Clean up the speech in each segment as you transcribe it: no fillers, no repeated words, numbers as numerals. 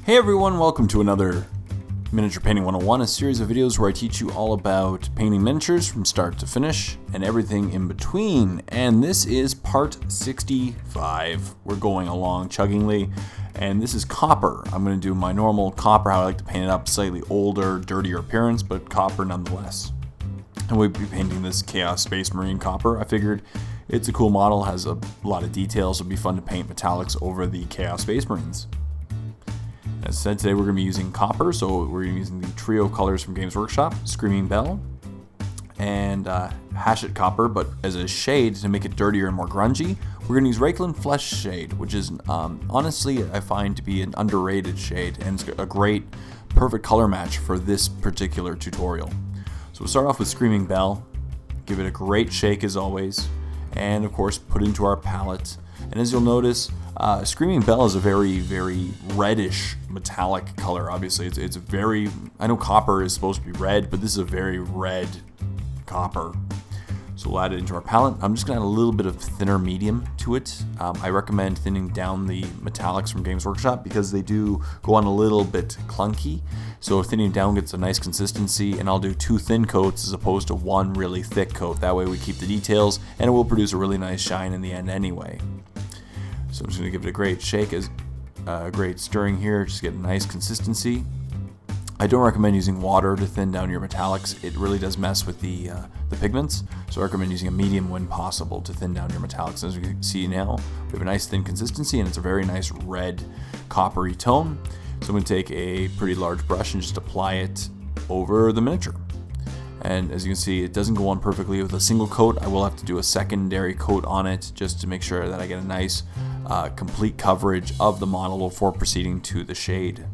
Hey everyone, welcome to another Miniature Painting 101, a series of videos where I teach you all about painting miniatures from start to finish and everything in between. And this is part 65. We're going along chuggingly, and this is copper. I'm going to do my normal copper, how I like to paint it up, slightly older, dirtier appearance, but copper nonetheless. And we'll be painting this Chaos Space Marine copper. I figured it's a cool model, has a lot of details, it'll be fun to paint metallics over the Chaos Space Marines. As I said, today we're going to be using copper, so we're using the trio colors from Games Workshop, Screaming BELE, and HASHUT copper, but as a shade to make it dirtier and more grungy, we're going to use REIKLAND FLESHSHADE, which is honestly I find to be an underrated shade, and it's a great, perfect color match for this particular tutorial. So we'll start off with Screaming BELE, give it a great shake as always, and of course put into our palette. And as you'll notice, Screaming BELE is a very, very reddish metallic color. Obviously, it's very, I know copper is supposed to be red, but this is a very red copper. So we'll add it into our palette. I'm just going to add a little bit of thinner medium to it. I recommend thinning down the metallics from Games Workshop because they do go on a little bit clunky. So thinning down gets a nice consistency, and I'll do 2 thin coats as opposed to 1 really thick coat. That way we keep the details, and it will produce a really nice shine in the end anyway. So I'm just going to give it a great shake, as a great stirring here, just get a nice consistency. I don't recommend using water to thin down your metallics. It really does mess with the pigments, so I recommend using a medium when possible to thin down your metallics. As you can see now, we have a nice thin consistency, and it's a very nice red coppery tone. So I'm going to take a pretty large brush and just apply it over the miniature. And as you can see, it doesn't go on perfectly with a single coat. I will have to do a secondary coat on it just to make sure that I get a nice complete coverage of the model before proceeding to the shade.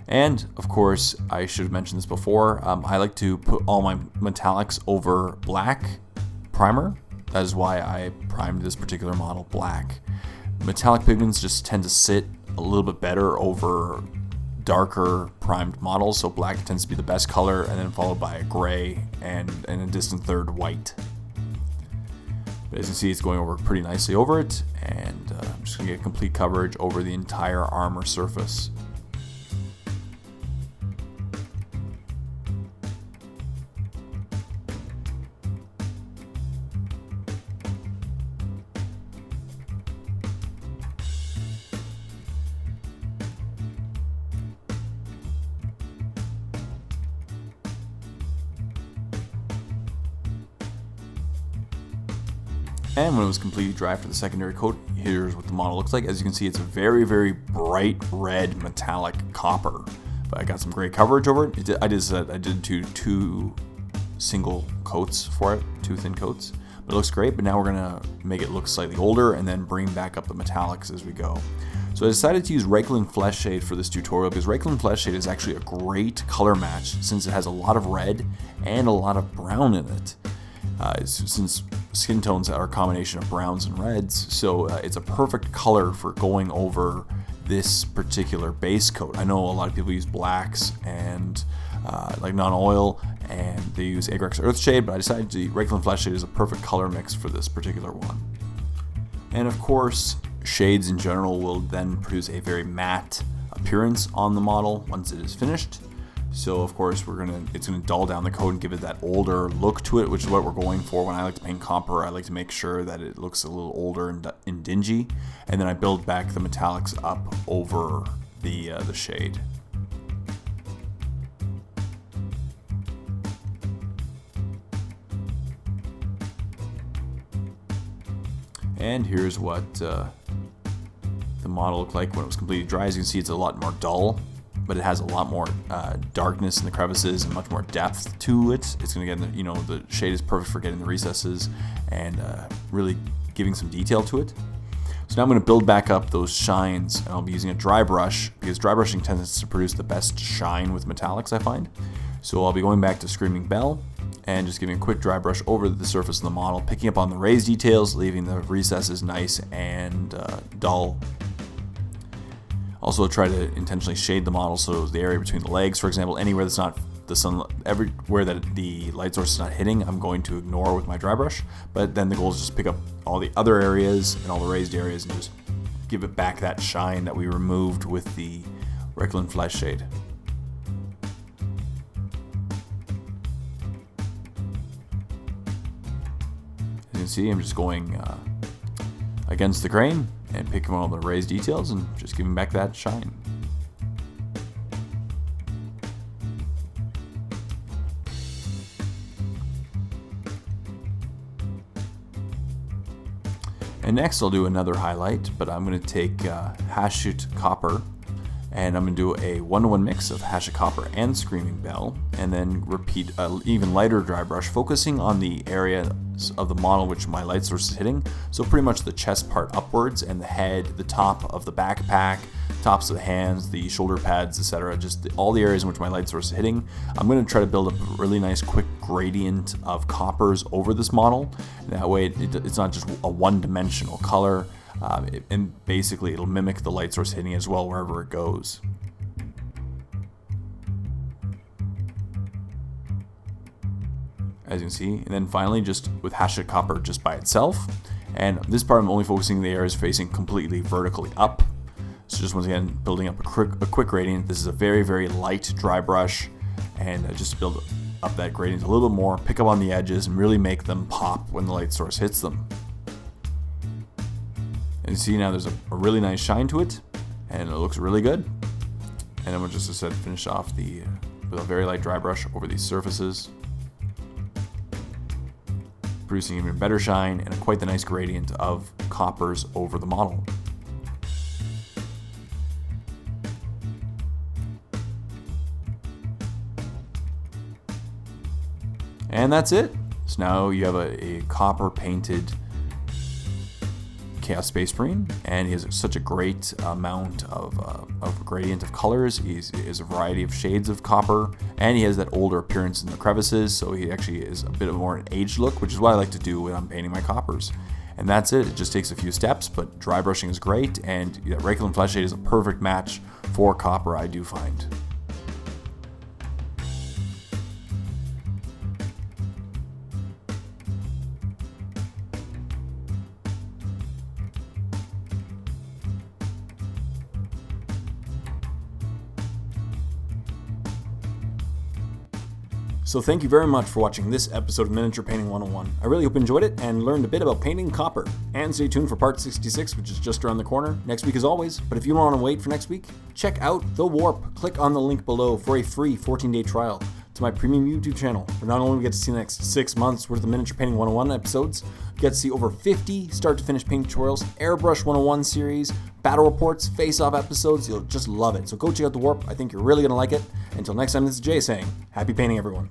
And of course, I should have mentioned this before, I like to put all my metallics over black primer. That is why I primed this particular model black. Metallic pigments just tend to sit a little bit better over darker primed models, so black tends to be the best color, and then followed by a gray and a distant third white. But as you can see, it's going over pretty nicely over it, and I'm just going to get complete coverage over the entire armor surface. And when it was completely dry for the secondary coat, here's what the model looks like. As you can see, it's a very, very bright red metallic copper. But I got some great coverage over it. I did two single coats for it, 2 thin coats. But it looks great, but now we're gonna make it look slightly older and then bring back up the metallics as we go. So I decided to use REIKLAND FLESHSHADE for this tutorial because REIKLAND FLESHSHADE is actually a great color match since it has a lot of red and a lot of brown in it. Since skin tones are a combination of browns and reds, so it's a perfect color for going over this particular base coat. I know a lot of people use blacks and like non-oil, and they use Agrex Earthshade, but I decided to REIKLAND FLESHSHADE is a perfect color mix for this particular one. And of course, shades in general will then produce a very matte appearance on the model once it is finished. So of course it's gonna dull down the coat and give it that older look to it, which is what we're going for. When I like to paint copper, I like to make sure that it looks a little older and dingy, and then I build back the metallics up over the shade. And here's what the model looked like when it was completely dry. As you can see, it's a lot more dull, but it has a lot more darkness in the crevices and much more depth to it. It's going to get, the shade is perfect for getting the recesses and really giving some detail to it. So now I'm going to build back up those shines, and I'll be using a dry brush because dry brushing tends to produce the best shine with metallics, I find. So I'll be going back to Screaming BELE and just giving a quick dry brush over the surface of the model, picking up on the raised details, leaving the recesses nice and dull. Also try to intentionally shade the model, so the area between the legs, for example, anywhere that's not the sun, everywhere that the light source is not hitting, I'm going to ignore with my dry brush. But then the goal is just pick up all the other areas and all the raised areas and just give it back that shine that we removed with the REIKLAND FLESHSHADE. As you can see, I'm just going against the grain and picking all the raised details and just giving back that shine. And next I'll do another highlight, but I'm going to take HASHUT copper, and I'm going to do a 1-to-1 mix of HASHUT copper and Screaming BELE, and then repeat an even lighter dry brush, focusing on the area of the model which my light source is hitting. So pretty much the chest part upwards, and the head, the top of the backpack, tops of the hands, the shoulder pads, etc. Just all the areas in which my light source is hitting. I'm going to try to build up a really nice quick gradient of coppers over this model. That way it's not just a one-dimensional color, and basically it'll mimic the light source hitting as well wherever it goes. As you can see, and then finally just with HASHUT copper just by itself. And this part I'm only focusing the areas facing completely vertically up. So just once again building up a quick gradient. This is a very, very light dry brush, and just to build up that gradient a little bit more, pick up on the edges and really make them pop when the light source hits them. And you see now there's a really nice shine to it, and it looks really good. And then we'll just, as I said, finish off with a very light dry brush over these surfaces, producing even better shine and quite the nice gradient of coppers over the model. And that's it. So now you have a copper painted Chaos Space Marine, and he has such a great amount of gradient of colors. He has a variety of shades of copper, and he has that older appearance in the crevices, so he actually is a bit more an aged look, which is what I like to do when I'm painting my coppers. And that's it. It just takes a few steps, but dry brushing is great, and REIKLAND FLESHSHADE is a perfect match for copper, I do find. So thank you very much for watching this episode of Miniature Painting 101. I really hope you enjoyed it and learned a bit about painting copper. And stay tuned for part 66, which is just around the corner, next week as always. But if you don't want to wait for next week, check out The Warp. Click on the link below for a free 14-day trial to my premium YouTube channel, where not only we get to see the next 6 months worth of Miniature Painting 101 episodes, you get to see over 50 start-to-finish paint tutorials, Airbrush 101 series, battle reports, face-off episodes. You'll just love it. So go check out The Warp. I think you're really going to like it. Until next time, this is Jay saying, happy painting, everyone.